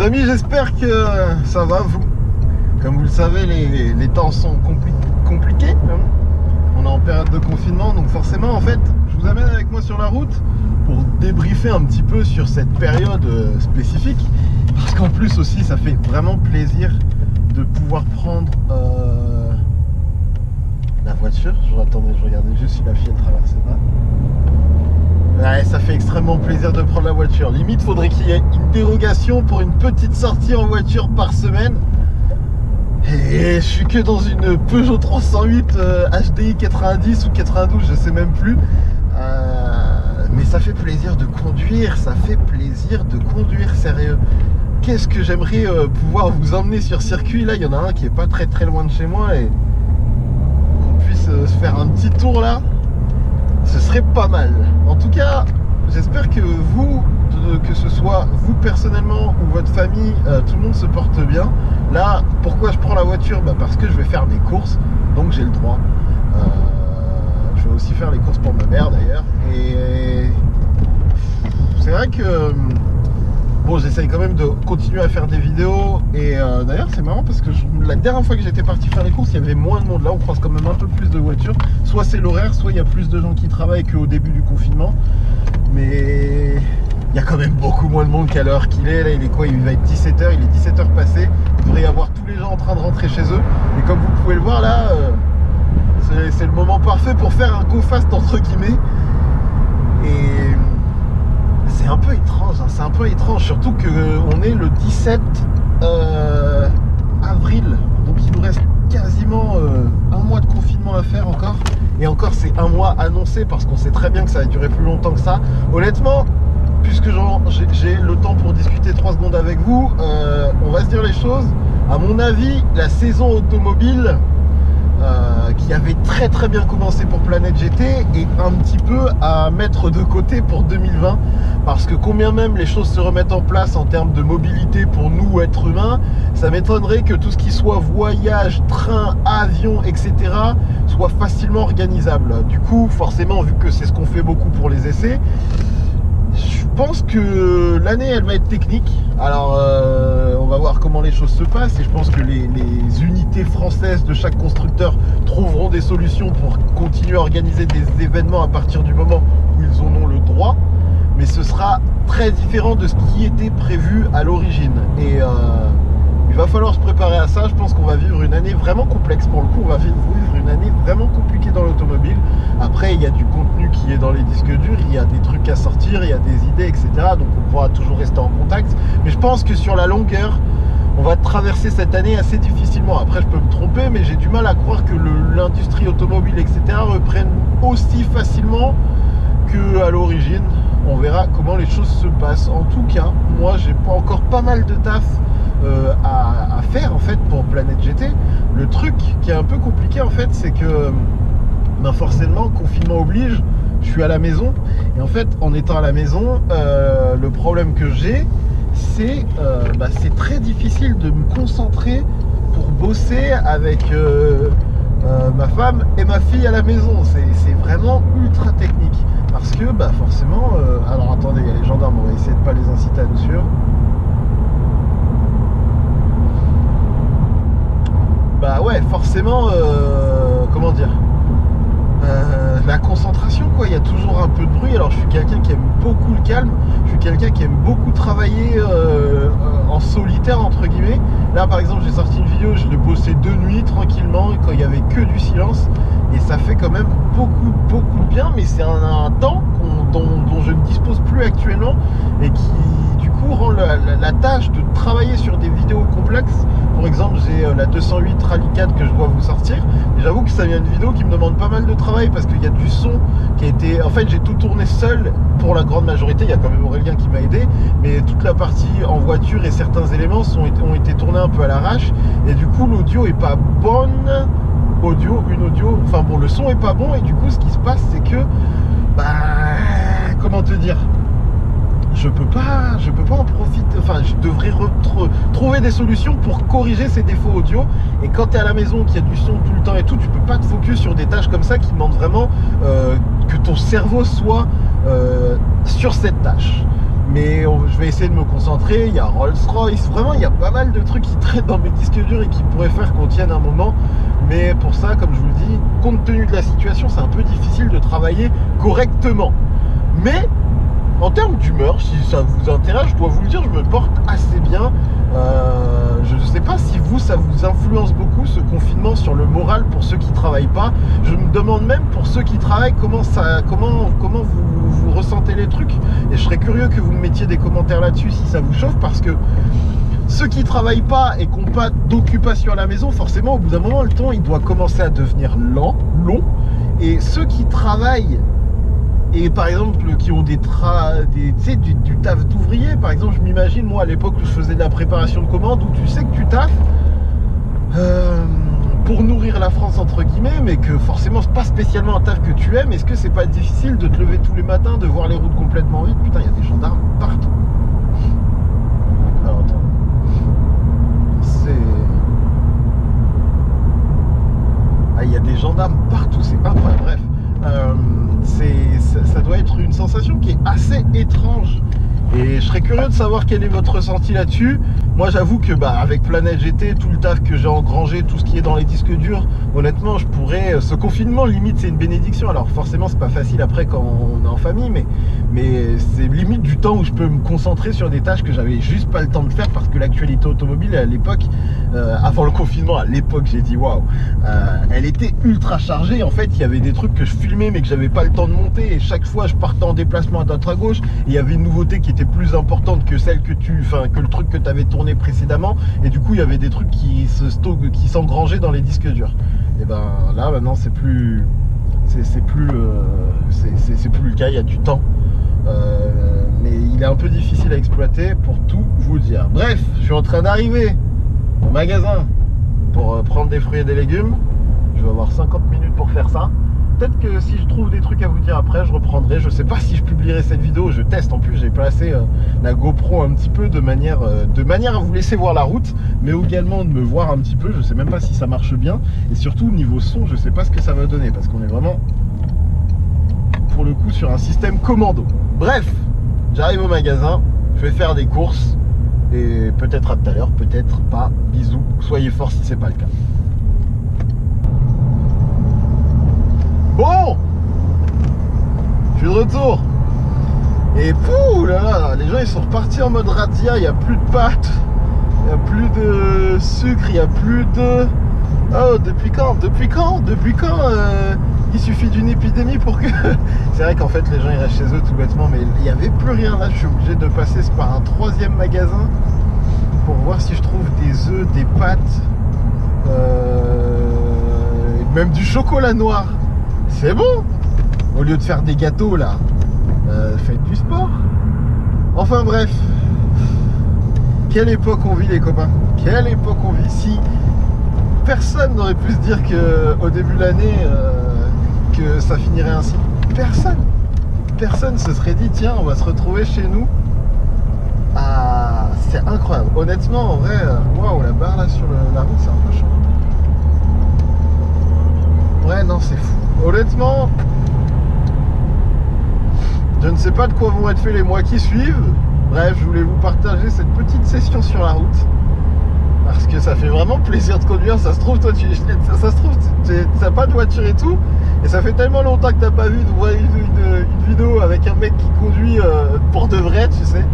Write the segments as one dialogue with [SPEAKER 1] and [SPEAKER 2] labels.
[SPEAKER 1] amis, j'espère que ça va vous. Comme vous le savez, les temps sont compliqués, hein. On est en période de confinement, donc forcément en fait je vous amène avec moi sur la route pour débriefer un petit peu sur cette période spécifique, parce qu'en plus aussi ça fait vraiment plaisir de pouvoir prendre la voiture. Attendez, je regardais juste si la fille elle traversait pas. Ouais, ça fait extrêmement plaisir de prendre la voiture. Limite, faudrait qu'il y ait une dérogation pour une petite sortie en voiture par semaine. Et je suis que dans une Peugeot 308 HDI 90 ou 92, je sais même plus. Mais ça fait plaisir de conduire, ça fait plaisir de conduire, sérieux. Qu'est-ce que j'aimerais pouvoir vous emmener sur circuit. Là, il y en a un qui est pas très loin de chez moi et qu'on puisse se faire un petit tour là. Ce serait pas mal. En tout cas, j'espère que vous, que ce soit vous personnellement ou votre famille, tout le monde se porte bien. Là, pourquoi je prends la voiture? Parce que je vais faire mes courses, donc j'ai le droit. Je vais aussi faire les courses pour ma mère d'ailleurs. Et c'est vrai que bon, j'essaye quand même de continuer à faire des vidéos. Et d'ailleurs, c'est marrant parce que la dernière fois que j'étais parti faire les courses, il y avait moins de monde. Là, on croise quand même un peu plus de voitures. Soit c'est l'horaire, soit il y a plus de gens qui travaillent qu'au début du confinement. Mais il y a quand même beaucoup moins de monde qu'à l'heure qu'il est. Là, il est quoi? Il va être 17h, il est 17h passé. Il devrait y avoir tous les gens en train de rentrer chez eux. Et comme vous pouvez le voir là, c'est le moment parfait pour faire un go fast entre guillemets. Et c'est un peu étrange, hein, c'est un peu étrange, surtout qu'on est le 17 avril, donc il nous reste quasiment un mois de confinement à faire encore. Et encore, c'est un mois annoncé parce qu'on sait très bien que ça va durer plus longtemps que ça. Honnêtement, puisque j'ai le temps pour discuter 3 secondes avec vous, on va se dire les choses. À mon avis, la saison automobile qui avait très bien commencé pour Planète GT est un petit peu à mettre de côté pour 2020, parce que combien même les choses se remettent en place en termes de mobilité pour nous êtres humains, ça m'étonnerait que tout ce qui soit voyage, train, avion, etc. soit facilement organisable. Du coup, forcément, vu que c'est ce qu'on fait beaucoup pour les essais, je pense que l'année elle va être technique. Alors on va voir comment les choses se passent, et je pense que les unités françaises de chaque constructeur trouveront des solutions pour continuer à organiser des événements à partir du moment où ils en ont le droit. Mais ce sera très différent de ce qui était prévu à l'origine. Et il va falloir se préparer à ça. Je pense qu'on va vivre une année vraiment complexe. Pour le coup, on va vivre une année vraiment compliquée dans l'automobile. Après, il y a du contenu qui est dans les disques durs, il y a des trucs à sortir, il y a des idées, etc. Donc on pourra toujours rester en contact. Mais je pense que sur la longueur, on va traverser cette année assez difficilement. Après, je peux me tromper, mais j'ai du mal à croire que l'industrie automobile, etc. reprenne aussi facilement qu'à l'origine. On verra comment les choses se passent. En tout cas, moi, j'ai encore pas mal de taf à faire en fait pour Planète GT. Le truc qui est un peu compliqué en fait, c'est que forcément, confinement oblige, je suis à la maison. Et en fait, en étant à la maison, le problème que j'ai, c'est très difficile de me concentrer pour bosser avec ma femme et ma fille à la maison. C'est vraiment ultra technique. Parce que forcément, alors attendez, il y a les gendarmes, on va essayer de pas les inciter à nous suivre. Ouais, forcément, comment dire, la concentration quoi, il y a toujours un peu de bruit. Alors je suis quelqu'un qui aime beaucoup le calme, je suis quelqu'un qui aime beaucoup travailler en solitaire entre guillemets. Là par exemple j'ai sorti une vidéo, je l'ai bossé de nuit tranquillement quand il y avait que du silence, et ça fait quand même beaucoup de bien. Mais c'est un temps dont je ne dispose plus actuellement, et qui du coup rend la tâche de travailler sur des vidéos complexes. Pour exemple, j'ai la 208 Rally 4 que je dois vous sortir, et j'avoue que ça vient une vidéo qui me demande pas mal de travail, parce qu'il y a du son qui a été... En fait, j'ai tout tourné seul pour la grande majorité. Il y a quand même Aurélien qui m'a aidé, mais toute la partie en voiture et certains éléments ont été tournés un peu à l'arrache, et du coup l'audio est pas bonne. Enfin bon, le son est pas bon, et du coup ce qui se passe c'est que comment te dire, je peux pas en profiter. Enfin, je devrais trouver des solutions pour corriger ces défauts audio. Et quand tu es à la maison, qu'il y a du son tout le temps et tout, tu peux pas te focus sur des tâches comme ça qui demandent vraiment que ton cerveau soit sur cette tâche. je vais essayer de me concentrer. Il y a Rolls-Royce, vraiment il y a pas mal de trucs qui traînent dans mes disques durs et qui pourraient faire qu'on tienne un moment. Mais pour ça, comme je vous le dis, compte tenu de la situation, c'est un peu difficile de travailler correctement. Mais en termes d'humeur, si ça vous intéresse, je dois vous le dire, je me porte assez bien. Je ne sais pas si vous, ça vous influence beaucoup ce confinement sur le moral pour ceux qui ne travaillent pas. Je me demande même pour ceux qui travaillent comment vous ressentez les trucs. Et je serais curieux que vous me mettiez des commentaires là-dessus si ça vous chauffe, parce que ceux qui ne travaillent pas et qui n'ont pas d'occupation à la maison, forcément au bout d'un moment le temps il doit commencer à devenir long. Et ceux qui travaillent et par exemple qui ont du taf d'ouvrier, par exemple, je m'imagine moi à l'époque où je faisais de la préparation de commandes, où tu sais que tu taffes pour nourrir la France entre guillemets, mais que forcément c'est pas spécialement un taf que tu aimes. Est-ce que c'est pas difficile de te lever tous les matins, de voir les routes complètement vides? Putain, il y a des gendarmes partout. Alors attends, il y a des gendarmes partout, c'est incroyable. Bref, ça doit être une sensation qui est assez étrange. Et je serais curieux de savoir quel est votre ressenti là-dessus. Moi j'avoue que avec Planète GT, tout le taf que j'ai engrangé, tout ce qui est dans les disques durs, honnêtement je pourrais, ce confinement limite c'est une bénédiction. Alors forcément c'est pas facile après quand on est en famille, mais c'est limite du temps où je peux me concentrer sur des tâches que j'avais juste pas le temps de faire, parce que l'actualité automobile à l'époque, avant le confinement, à l'époque j'ai dit waouh, elle était ultra chargée. En fait il y avait des trucs que je filmais mais que j'avais pas le temps de monter, et chaque fois je partais en déplacement à droite à gauche, et il y avait une nouveauté qui était plus importante que celle que le truc que tu avais tourné précédemment, et du coup il y avait des trucs qui s'engrangeaient dans les disques durs. Et ben là maintenant c'est plus le cas, il y a du temps, mais il est un peu difficile à exploiter pour tout vous dire. Bref, je suis en train d'arriver au magasin pour prendre des fruits et des légumes. Je vais avoir 50 minutes pour faire ça. Peut-être que si je trouve des trucs à vous dire après, je reprendrai. Je sais pas si je publierai cette vidéo, je teste. En plus, j'ai placé la GoPro un petit peu de manière à vous laisser voir la route, mais également de me voir un petit peu. Je sais même pas si ça marche bien. Et surtout, niveau son, je sais pas ce que ça va donner, parce qu'on est vraiment, pour le coup, sur un système commando. Bref, j'arrive au magasin, je vais faire des courses, et peut-être à tout à l'heure, peut-être pas. Bisous, soyez forts si c'est pas le cas. Bon, je suis de retour. Et pouh là, les gens ils sont repartis en mode razzia. Il n'y a plus de pâtes, il n'y a plus de sucre, il n'y a plus de... Oh, depuis quand il suffit d'une épidémie pour que... C'est vrai qu'en fait les gens ils restent chez eux tout bêtement, mais il n'y avait plus rien là. Je suis obligé de passer par un troisième magasin pour voir si je trouve des œufs, des pâtes, même du chocolat noir. C'est bon. Au lieu de faire des gâteaux là, faites du sport. Enfin bref, quelle époque on vit les copains. Quelle époque on vit. Si personne n'aurait pu se dire qu'au début de l'année que ça finirait ainsi. Personne se serait dit tiens on va se retrouver chez nous. Ah, c'est incroyable. Honnêtement en vrai, waouh, la barre là sur la route c'est un peu chaud. Ouais non c'est fou. Honnêtement, je ne sais pas de quoi vont être faits les mois qui suivent. Bref, je voulais vous partager cette petite session sur la route, parce que ça fait vraiment plaisir de conduire. Ça se trouve, toi, t'as pas de voiture et tout, et ça fait tellement longtemps que t'as pas vu une vidéo avec un mec qui conduit pour de vrai, tu sais,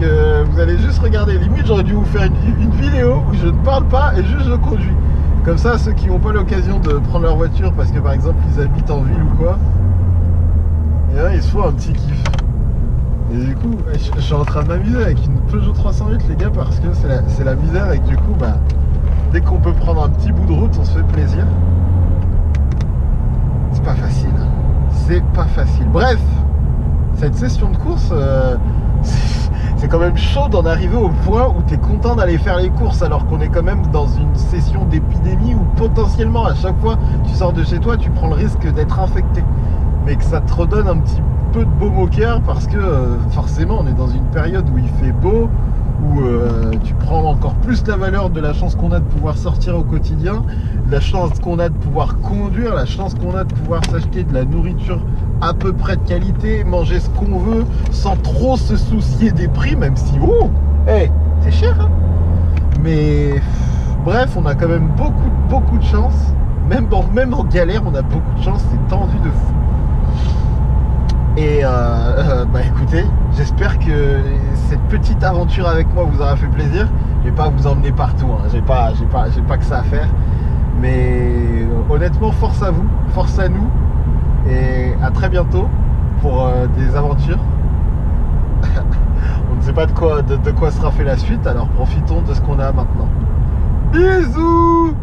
[SPEAKER 1] que vous allez juste regarder. Limite, j'aurais dû vous faire une vidéo où je ne parle pas et juste je conduis. Comme ça, ceux qui n'ont pas l'occasion de prendre leur voiture parce que par exemple ils habitent en ville ou quoi, et là ils se font un petit kiff. Et du coup, je suis en train de m'amuser avec une Peugeot 308 les gars, parce que c'est la misère, et que du coup, dès qu'on peut prendre un petit bout de route, on se fait plaisir. C'est pas facile. C'est pas facile. Bref, cette session de course, c'est quand même chaud d'en arriver au point où tu es content d'aller faire les courses, alors qu'on est quand même dans une session d'épidémie où potentiellement à chaque fois tu sors de chez toi, tu prends le risque d'être infecté. Mais que ça te redonne un petit peu de baume au cœur, parce que forcément on est dans une période où il fait beau, où tu prends encore plus la valeur de la chance qu'on a de pouvoir sortir au quotidien, la chance qu'on a de pouvoir conduire, la chance qu'on a de pouvoir s'acheter de la nourriture à peu près de qualité, manger ce qu'on veut sans trop se soucier des prix, même si hey, c'est cher hein. Mais bref, on a quand même beaucoup de chance, même en galère on a beaucoup de chance, c'est tendu de fou. Et bah écoutez, j'espère que cette petite aventure avec moi vous aura fait plaisir. Je vais pas vous emmener partout, hein. J'ai pas que ça à faire. Mais honnêtement, force à vous, force à nous. Et à très bientôt pour des aventures. On ne sait pas de quoi sera fait la suite, alors profitons de ce qu'on a maintenant. Bisous!